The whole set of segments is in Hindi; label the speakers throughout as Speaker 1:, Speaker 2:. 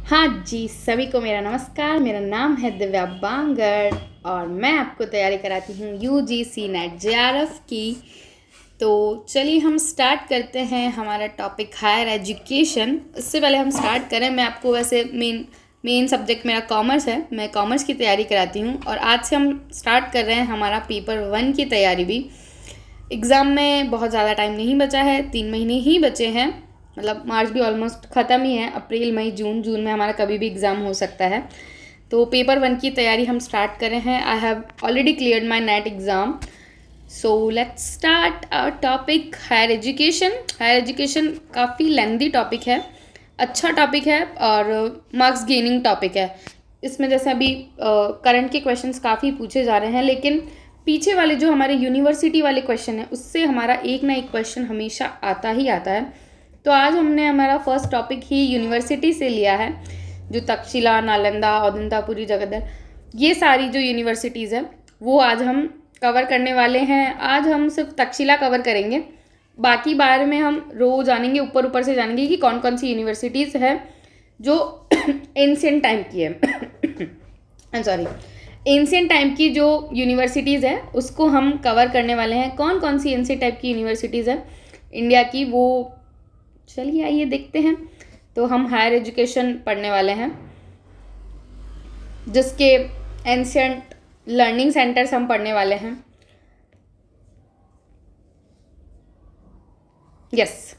Speaker 1: हाँ जी, सभी को मेरा नमस्कार। मेरा नाम है दिव्या बांगड़ और मैं आपको तैयारी कराती हूँ यूजीसी नेट जेआरएफ की। तो चलिए हम स्टार्ट करते हैं हमारा टॉपिक हायर एजुकेशन। उससे पहले हम स्टार्ट करें, मैं आपको वैसे मेन सब्जेक्ट मेरा कॉमर्स है, मैं कॉमर्स की तैयारी कराती हूँ और आज से हम स्टार्ट कर रहे हैं हमारा पेपर 1 की तैयारी भी। एग्ज़ाम में बहुत ज़्यादा टाइम नहीं बचा है, 3 महीने ही बचे हैं। मतलब मार्च भी ऑलमोस्ट ख़त्म ही है, अप्रैल मई जून में हमारा कभी भी एग्ज़ाम हो सकता है। तो पेपर 1 की तैयारी हम स्टार्ट कर रहे हैं। I have already cleared my NET exam. So let's start our topic higher education. Higher education काफ़ी लेंदी टॉपिक है, अच्छा टॉपिक है और मार्क्स गेनिंग टॉपिक है। इसमें जैसे अभी करंट के क्वेश्चंस काफ़ी पूछे जा रहे हैं, लेकिन पीछे वाले जो हमारे यूनिवर्सिटी वाले क्वेश्चन है उससे हमारा एक ना एक क्वेश्चन हमेशा आता ही आता है। तो आज हमने हमारा फर्स्ट टॉपिक ही यूनिवर्सिटी से लिया है, जो तक्षशिला, नालंदा, औदंतापुरी, जगद्दल, ये सारी जो यूनिवर्सिटीज़ हैं वो आज हम कवर करने वाले हैं। आज हम सिर्फ तक्षशिला कवर करेंगे, बाकी बारे में हम रोज़ जानेंगे, ऊपर से जानेंगे कि कौन कौन सी यूनिवर्सिटीज़ है जो एंशिएंट टाइम की है। I am sorry, ancient time की जो यूनिवर्सिटीज़ है उसको हम कवर करने वाले हैं। कौन कौन सी एंशिएंट टाइप की यूनिवर्सिटीज़ है इंडिया की, वो चलिए आइए देखते हैं। तो हम हायर एजुकेशन पढ़ने वाले हैं, जिसके एंशिएंट लर्निंग सेंटर्स हम पढ़ने वाले हैं। Yes,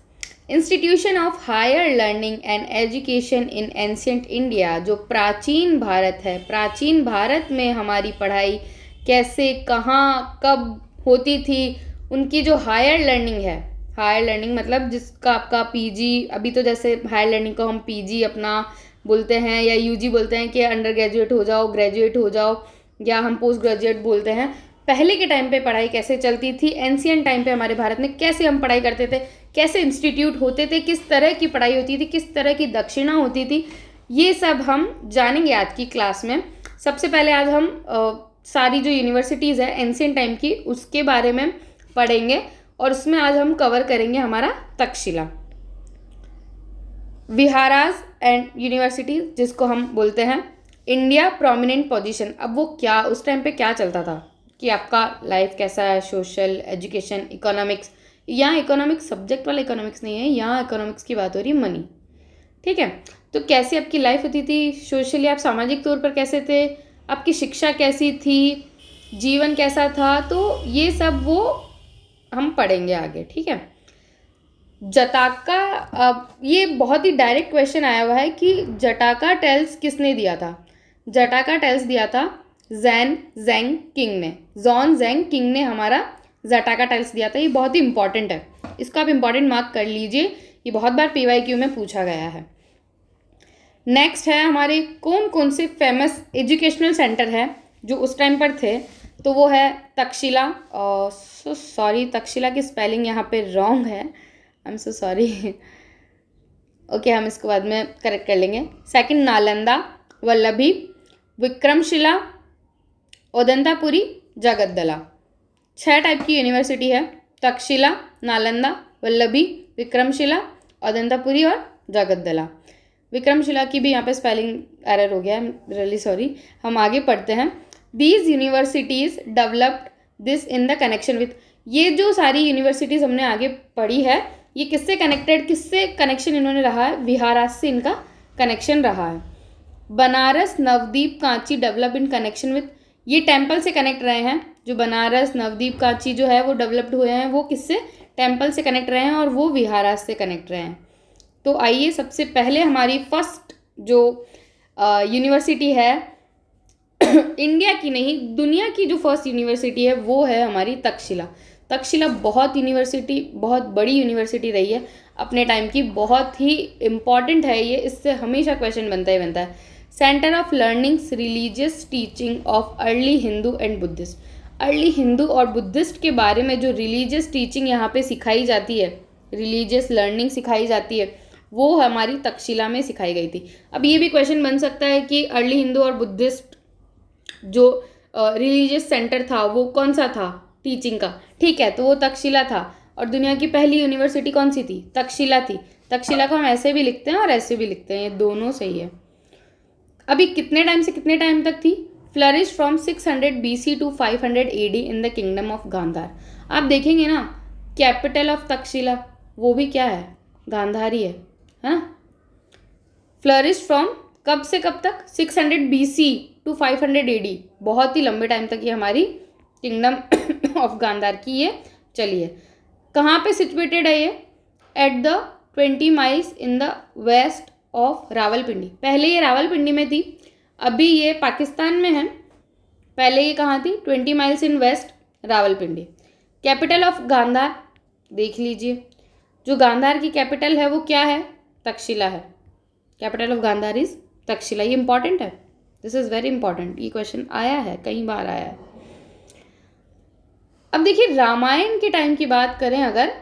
Speaker 1: institution of higher learning and education in ancient India, जो प्राचीन भारत है, प्राचीन भारत में हमारी पढ़ाई कैसे, कहाँ, कब होती थी, उनकी जो हायर लर्निंग है, हायर लर्निंग मतलब जिसका आपका पीजी, अभी तो जैसे हायर लर्निंग को हम पीजी अपना बोलते हैं या यूजी बोलते हैं कि अंडर ग्रेजुएट हो जाओ, ग्रेजुएट हो जाओ, या हम पोस्ट ग्रेजुएट बोलते हैं। पहले के टाइम पे पढ़ाई कैसे चलती थी, एंशिएंट टाइम पे हमारे भारत में कैसे हम पढ़ाई करते थे, कैसे इंस्टीट्यूट होते थे, किस तरह की पढ़ाई होती थी, किस तरह की दक्षिणा होती थी, ये सब हम जानेंगे आज की क्लास में। सबसे पहले आज हम सारी जो यूनिवर्सिटीज़ है एंशिएंट टाइम की उसके बारे में पढ़ेंगे और उसमें आज हम कवर करेंगे हमारा तक्षशिला, विहाराज एंड यूनिवर्सिटी जिसको हम बोलते हैं इंडिया प्रोमिनेंट पोजीशन। अब वो क्या उस टाइम पे क्या चलता था कि आपका लाइफ कैसा है, सोशल, एजुकेशन, इकोनॉमिक्स। यहाँ इकोनॉमिक्स सब्जेक्ट वाला इकोनॉमिक्स नहीं है, यहाँ इकोनॉमिक्स की बात हो रही है मनी, ठीक है। तो कैसी आपकी लाइफ होती थी, सोशली आप सामाजिक तौर पर कैसे थे, आपकी शिक्षा कैसी थी, जीवन कैसा था, तो ये सब वो हम पढ़ेंगे आगे, ठीक है। जटाका, अब ये बहुत ही डायरेक्ट क्वेश्चन आया हुआ है कि जटाका टेल्स किसने दिया था। जटाका टेल्स दिया था जैन जेंग किंग ने, जॉन जेंग किंग ने हमारा जटाका टेल्स दिया था। ये बहुत ही इंपॉर्टेंट है, इसको आप इंपॉर्टेंट मार्क कर लीजिए, ये बहुत बार पीवाईक्यू में पूछा गया है। नेक्स्ट है हमारे कौन कौन से फेमस एजुकेशनल सेंटर है जो उस टाइम पर थे, तो वो है तक्षशिला, सॉरी तक्षशिला की स्पेलिंग यहाँ पे रॉन्ग है, I am so sorry, okay हम इसको बाद में करेक्ट कर लेंगे। सेकंड नालंदा, वल्लभी, विक्रमशिला, औदंतापुरी, जगद्दला। 6 टाइप की यूनिवर्सिटी है, तक्षशिला, नालंदा, वल्लभी, विक्रमशिला, औदंतापुरी और जगद्दला। विक्रमशिला की भी यहाँ पे स्पेलिंग एरर हो गया है, रियली सॉरी। हम आगे पढ़ते हैं। These universities developed this in the connection with, ये जो सारी यूनिवर्सिटीज़ हमने आगे पढ़ी है ये किससे कनेक्टेड, किससे कनेक्शन इन्होंने रहा है, विहाराज से इनका कनेक्शन रहा है। Banaras, Navdeep, Kanchi develop in connection with, ये टेम्पल से कनेक्ट रहे हैं। जो बनारस, नवदीप, कांची जो है वो डेवलप्ड हुए हैं, वो किससे, टेम्पल से कनेक्ट रहे हैं और वो विहाराज से कनेक्ट रहे हैं। तो आइए सबसे पहले हमारी फर्स्ट जो यूनिवर्सिटी है इंडिया की नहीं दुनिया की जो फर्स्ट यूनिवर्सिटी है वो है हमारी तक्षशिला। तक्षशिला बहुत बड़ी यूनिवर्सिटी रही है अपने टाइम की, बहुत ही इम्पॉर्टेंट है ये, इससे हमेशा क्वेश्चन बनता ही बनता है। Centre of learnings religious teaching of early Hindu and Buddhist, early Hindu और बुद्धिस्ट के बारे में जो रिलीजियस टीचिंग यहाँ पे सिखाई जाती है, रिलीजियस लर्निंग सिखाई जाती है, वो हमारी तक्षशिला में सिखाई गई थी। अब ये भी क्वेश्चन बन सकता है कि अर्ली हिंदू और बुद्धिस्ट जो रिलीजियस सेंटर था वो कौन सा था टीचिंग का, ठीक है, तो वो तक्षशिला था। और दुनिया की पहली यूनिवर्सिटी कौन सी थी, तक्षशिला थी। तक्षशिला को हम ऐसे भी लिखते हैं और ऐसे भी लिखते हैं, ये दोनों सही है। अभी कितने टाइम से कितने टाइम तक थी? Flourish from 600 BC to 500 AD in the kingdom of Gandhara. आप देखेंगे ना, कैपिटल ऑफ तक्षशिला वो भी क्या है? गांधार ही है ना। फ्लरिश फ्रॉम कब से कब तक? 600 BC टू 500 AD, बहुत ही लंबे टाइम तक ये हमारी किंगडम ऑफ गांधार की ये चली है। कहाँ पे सिचुएटेड है ये? At the 20 miles in the west of Rawalpindi. पहले ये रावलपिंडी में थी, अभी ये पाकिस्तान में है। पहले ये कहाँ थी? 20 miles in west Rawalpindi. Capital of Gandhara देख लीजिए, जो गांधार की कैपिटल है वो क्या है? तक्षशिला है। Capital of Gandhara is Takshashila. ये इंपॉर्टेंट है, दिस इज वेरी इंपॉर्टेंट, ये क्वेश्चन आया है, कई बार आया है। अब देखिए रामायण के टाइम की बात करें अगर,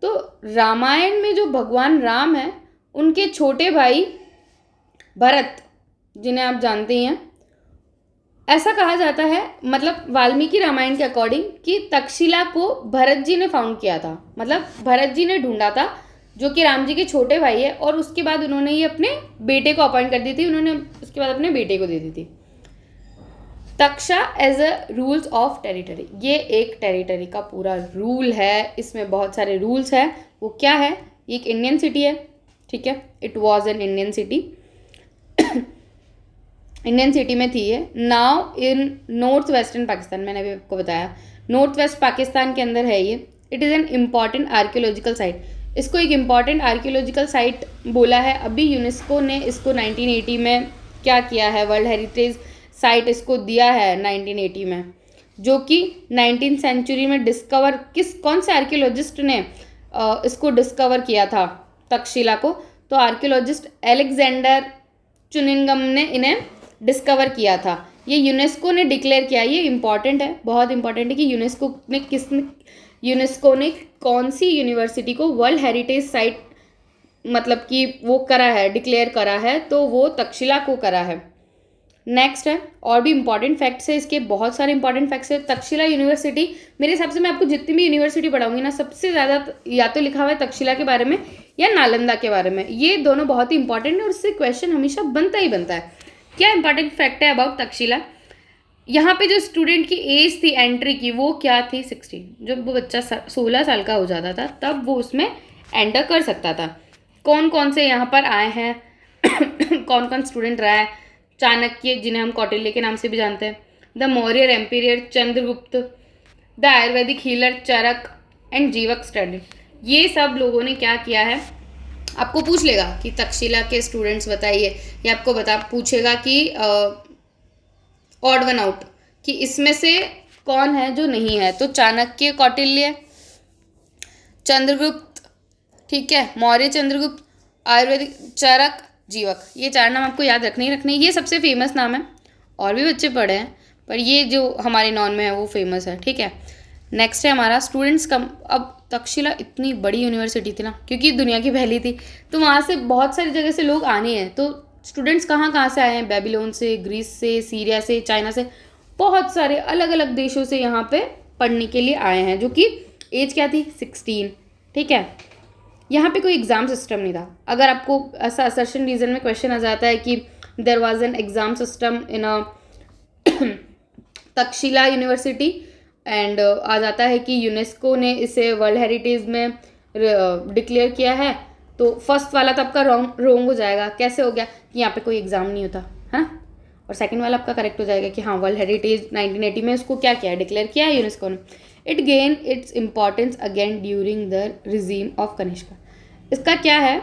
Speaker 1: तो रामायण में जो भगवान राम है उनके छोटे भाई भरत, जिन्हें आप जानते हैं, ऐसा कहा जाता है, मतलब वाल्मीकि रामायण के अकॉर्डिंग, कि तक्षशिला को भरत जी ने फाउंड किया था, मतलब भरत जी ने ढूंढा था, जो कि राम जी के छोटे भाई है, और उसके बाद उन्होंने ये अपने बेटे को अपॉइंट कर दी थी, उन्होंने उसके बाद अपने बेटे को दे दी थी। Taksha as a rules of territory, ये एक टेरिटरी का पूरा रूल है, इसमें बहुत सारे रूल्स हैं। वो क्या है? ये एक इंडियन सिटी है, ठीक है, it was an Indian city, Indian city में थी ये। Now in north western Pakistan, मैंने अभी आपको बताया नॉर्थ वेस्ट पाकिस्तान के अंदर है ये। It is an important archaeological site, इसको एक इम्पॉर्टेंट आर्कियोलॉजिकल साइट बोला है। अभी यूनेस्को ने इसको 1980 में क्या किया है? वर्ल्ड हेरिटेज साइट इसको दिया है 1980 में, जो कि 19th सेंचुरी में डिस्कवर कौन से आर्कियोलॉजिस्ट ने इसको डिस्कवर किया था तक्षशिला को? तो आर्कियोलॉजिस्ट एलेक्जेंडर चुनिंगम ने इन्हें डिस्कवर किया था। ये यूनेस्को ने डिक्लेयर किया, ये इंपॉर्टेंट है, बहुत इंपॉर्टेंट है कि यूनेस्को ने कौन सी यूनिवर्सिटी को वर्ल्ड हेरिटेज साइट मतलब कि वो करा है, डिक्लेयर करा है, तो वो तक्षशिला को करा है। नेक्स्ट है, और भी इंपॉर्टेंट फैक्ट्स है इसके, बहुत सारे इंपॉर्टेंट फैक्ट्स है। तक्षशिला यूनिवर्सिटी, मेरे हिसाब से मैं आपको जितनी भी यूनिवर्सिटी पढ़ाऊंगी ना, सबसे ज़्यादा या तो लिखा हुआ है तक्षशिला के बारे में या नालंदा के बारे में, ये दोनों बहुत ही इंपॉर्टेंट है और उससे क्वेश्चन हमेशा बनता ही बनता है। क्या इंपॉर्टेंट फैक्ट है अबाउट तक्षशिला? यहाँ पे जो स्टूडेंट की एज थी एंट्री की, वो क्या थी? 16। जब वो बच्चा 16 साल का हो जाता था तब वो उसमें एंटर कर सकता था। कौन कौन से यहाँ पर आए हैं कौन कौन स्टूडेंट रहा है? चाणक्य, जिन्हें हम कौटिल्य के नाम से भी जानते हैं, the Maurya emperor Chandragupta, the Ayurvedic healer Charak and Jivak study. ये सब लोगों ने क्या किया है? आपको पूछ लेगा कि तक्षशिला के स्टूडेंट्स बताइए, या आपको पूछेगा कि ऑड वन आउट, कि इसमें से कौन है जो नहीं है? तो चाणक्य, कौटिल्य, चंद्रगुप्त, ठीक है, मौर्य चंद्रगुप्त, आयुर्वेदिक चरक, जीवक, ये 4 नाम आपको याद रखने ही रखने। ये सबसे फेमस नाम है, और भी बच्चे पढ़े हैं, पर ये जो हमारे नॉन में है वो फेमस है, ठीक है। नेक्स्ट है हमारा स्टूडेंट्स कम। अब तक्षशिला इतनी बड़ी यूनिवर्सिटी थी ना, क्योंकि दुनिया की पहली थी, तो वहाँ से बहुत सारी जगह से लोग आने हैं। तो स्टूडेंट्स कहाँ कहाँ से आए हैं? बेबीलोन से, ग्रीस से, सीरिया से, चाइना से, बहुत सारे अलग अलग देशों से यहाँ पे पढ़ने के लिए आए हैं, जो कि एज क्या थी? 16, ठीक है। यहाँ पे कोई एग्ज़ाम सिस्टम नहीं था। अगर आपको ऐसा असर्शन रीजन में क्वेश्चन आ जाता है कि there was an exam system in a Takshashila university and आ जाता है कि यूनेस्को ने इसे वर्ल्ड हेरिटेज में डिक्लेयर किया है, तो फर्स्ट वाला तो आपका रॉन्ग हो जाएगा। कैसे हो गया? कि यहाँ पे कोई एग्ज़ाम नहीं होता है ना, और सेकंड वाला आपका करेक्ट हो जाएगा कि हाँ, वर्ल्ड हेरिटेज 1980 में इसको क्या किया है? डिक्लेयर किया है यूनेस्को ने। It gain it's importance again during the regime of Kanishka. इसका क्या है?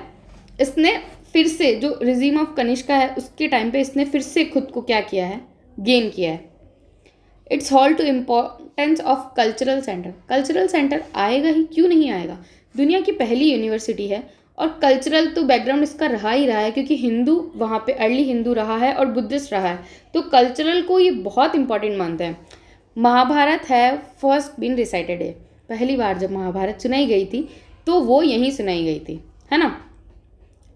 Speaker 1: इसने फिर से, जो रिजीम ऑफ कनिष्का है उसके टाइम पे इसने फिर से खुद को क्या किया है? गेन किया है। It's hall to importance of cultural centre. Cultural centre आएगा ही, क्यों नहीं आएगा? दुनिया की पहली यूनिवर्सिटी है, और कल्चरल तो बैकग्राउंड इसका रहा ही रहा है, क्योंकि हिंदू वहाँ पे अर्ली हिंदू रहा है और बुद्धिस्ट रहा है, तो कल्चरल को ये बहुत इंपॉर्टेंट मानते हैं। महाभारत है फर्स्ट बीन रिसाइटेड है, पहली बार जब महाभारत सुनाई गई थी तो वो यहीं सुनाई गई थी, है ना।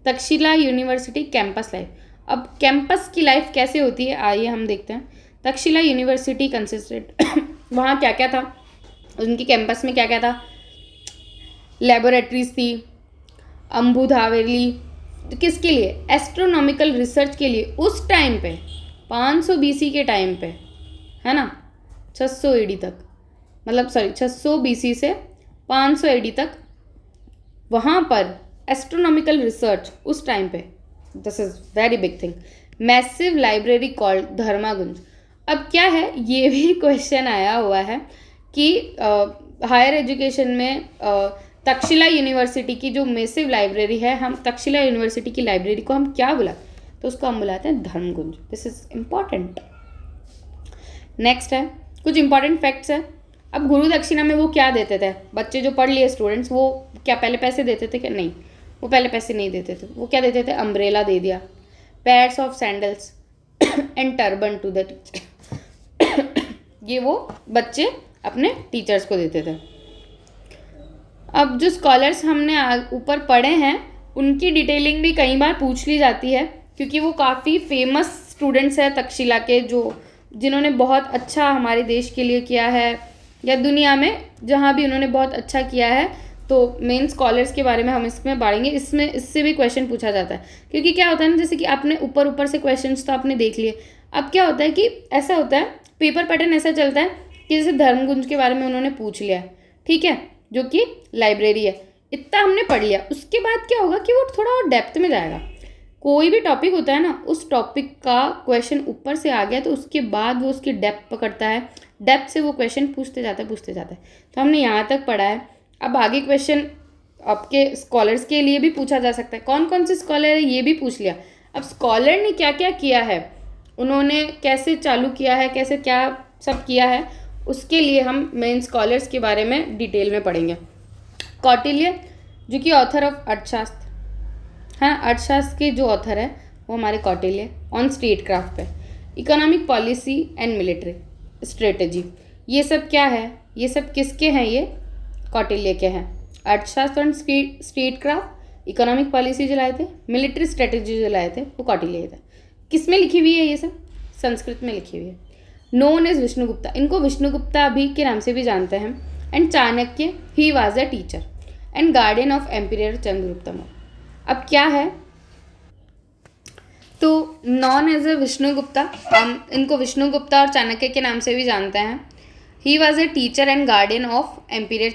Speaker 1: Takshashila university campus life. अब कैंपस की लाइफ कैसे होती है, आइए हम देखते हैं। तक्षशिला यूनिवर्सिटी कंसिस्टेड वहाँ क्या क्या था, उनकी कैंपस में क्या क्या था? लेबोरेटरीज थी, अम्बुधावेली तो किसके लिए? एस्ट्रोनॉमिकल रिसर्च के लिए। उस टाइम पे 500 BC के टाइम पे, है ना, 600 AD तक, मतलब सॉरी 600 BC से 500 AD तक वहाँ पर एस्ट्रोनॉमिकल रिसर्च उस टाइम पे, this is very big thing. Massive library called Dharmaganj. अब क्या है, ये भी क्वेश्चन आया हुआ है कि हायर एजुकेशन में तक्षशिला यूनिवर्सिटी की जो मैसिव लाइब्रेरी है, हम तक्षशिला यूनिवर्सिटी की लाइब्रेरी को हम क्या बुलाते? तो उसको हम बुलाते हैं Dharmaganj. This is important. Next है कुछ इंपॉर्टेंट फैक्ट्स है। अब गुरु दक्षिणा में वो क्या देते थे? बच्चे जो पढ़ लिए स्टूडेंट्स, वो क्या पहले पैसे देते थे? क्या नहीं, वो पहले पैसे नहीं देते थे। वो क्या देते थे? अम्ब्रेला दे दिया, pairs of sandals and turban to the teacher. ये वो बच्चे अपने टीचर्स को देते थे। अब जो स्कॉलर्स हमने ऊपर पढ़े हैं उनकी डिटेलिंग भी कई बार पूछ ली जाती है, क्योंकि वो काफ़ी फेमस स्टूडेंट्स हैं तक्षशिला के, जो जिन्होंने बहुत अच्छा हमारे देश के लिए किया है या दुनिया में जहाँ भी उन्होंने बहुत अच्छा किया है। तो मेन स्कॉलर्स के बारे में हम इसमें पढ़ेंगे। इसमें इससे भी क्वेश्चन पूछा जाता है, क्योंकि क्या होता है ना, जैसे कि आपने ऊपर से क्वेश्चंस तो आपने देख लिए। अब क्या होता है कि ऐसा होता है, पेपर पैटर्न ऐसा चलता है कि जैसे धर्मगुंज के बारे में उन्होंने पूछ लिया, ठीक है, जो कि लाइब्रेरी है, इतना हमने पढ़ लिया। उसके बाद क्या होगा कि वो थोड़ा और डेप्थ में जाएगा। कोई भी टॉपिक होता है ना, उस टॉपिक का क्वेश्चन ऊपर से आ गया तो उसके बाद वो उसकी डेप्थ पकड़ता है, डेप्थ से वो क्वेश्चन पूछते जाता है। तो हमने यहाँ तक पढ़ा है। अब आगे क्वेश्चन आपके स्कॉलर्स के लिए भी पूछा जा सकता है। कौन कौन से स्कॉलर है ये भी पूछ लिया। अब स्कॉलर ने क्या क्या किया है, उन्होंने कैसे चालू किया है, कैसे क्या सब किया है, उसके लिए हम मेन स्कॉलर्स के बारे में डिटेल में पढ़ेंगे। कौटिल्य जो कि ऑथर ऑफ अर्थशास्त्र है, अर्थशास्त्र के जो ऑथर है वो हमारे कौटिल्य, ऑन स्टेट क्राफ्ट पे, economic policy and military strategy, ये सब क्या है, ये सब किसके हैं? ये कौटिल्य के हैं। अर्थशास्त्र and state craft, economic policy जो लाए थे, मिलिट्री स्ट्रेटजी जो लाए थे वो कौटिल्य थे। किस में लिखी हुई है ये सब? संस्कृत में लिखी हुई है। नोन एज विष्णुगुप्ता, इनको विष्णुगुप्ता भी के नाम से भी जानते हैं। And Chanakya, he was a teacher and guardian of emperor Chandragupta Maurya. अब क्या है, तो नॉन एज अ विष्णुगुप्ता, हम इनको विष्णुगुप्ता और चाणक्य के नाम से भी जानते हैं। He was a teacher and guardian of emperor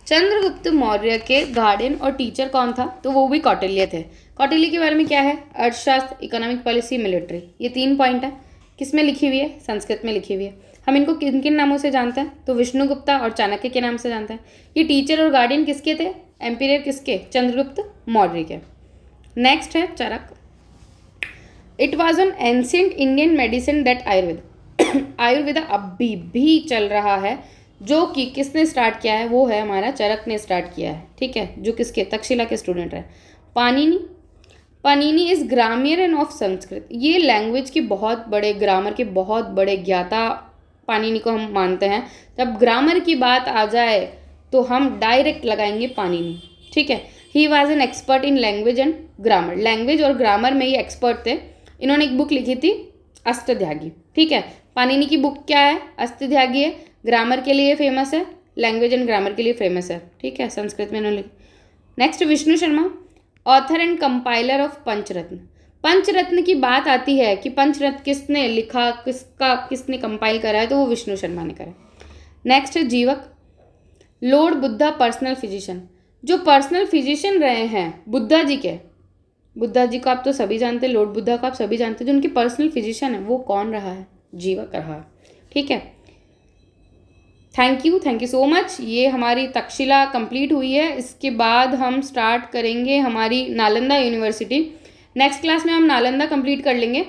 Speaker 1: Chandragupta Maurya के गार्डियन और टीचर कौन था? तो वो भी कौटिल्य थे। कौटिल्य के बारे में क्या है? अर्थशास्त्र, इकोनॉमिक पॉलिसी, मिलिट्री, ये 3 पॉइंट है। किस में लिखी हुई है? संस्कृत में लिखी हुई है। हम इनको किन किन नामों से जानते हैं? तो विष्णुगुप्ता और चाणक्य के नाम से जानते हैं। ये टीचर और गार्डियन किसके थे? एम्पीरियर किसके? चंद्रगुप्त मौर्य के। नेक्स्ट है Charak. It was an ancient Indian medicine that Ayurveda. Ayurveda अभी भी चल रहा है, जो कि किसने स्टार्ट किया है? वो है हमारा चरक ने स्टार्ट किया है, ठीक है, जो किसके? तक्षशिला के स्टूडेंट है। पाणिनि इज ग्रामियन ऑफ संस्कृत, ये लैंग्वेज के बहुत बड़े, ग्रामर के बहुत बड़े ज्ञाता पाणिनि को हम मानते हैं। जब ग्रामर की बात आ जाए तो हम डायरेक्ट लगाएंगे पाणिनि, ठीक है। He was an expert in language and grammar, language और ग्रामर में ये एक्सपर्ट थे। इन्होंने एक बुक लिखी थी अष्टध्यायी, ठीक है। पाणिनि की बुक क्या है? अष्टध्यायी है। ग्रामर के लिए फेमस है, लैंग्वेज एंड ग्रामर के लिए फेमस है, ठीक है, संस्कृत में इन्होंने लिखी। Next Vishnu Sharma, author and compiler of Panchratna. Panchratna की बात आती है कि पंचरत्न किसने लिखा, किसने कंपाइल करा है, तो वो विष्णु शर्मा ने करा। नेक्स्ट है जीवक, लॉर्ड बुद्धा पर्सनल फिजिशियन, जो पर्सनल फिजिशियन रहे हैं बुद्धा जी के। बुद्धा जी को आप तो सभी जानते हैं, लॉर्ड बुद्धा को आप सभी जानते हैं, जो उनके पर्सनल फिजिशियन है वो कौन रहा है? जीवक रहा है, ठीक है। Thank you so much. ये हमारी तक्षशिला कंप्लीट हुई है। इसके बाद हम स्टार्ट करेंगे हमारी नालंदा यूनिवर्सिटी। नेक्स्ट क्लास में हम नालंदा कंप्लीट कर लेंगे।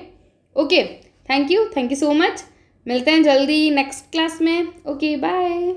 Speaker 1: Okay, thank you so much. मिलते हैं जल्दी नेक्स्ट क्लास में। Okay, bye.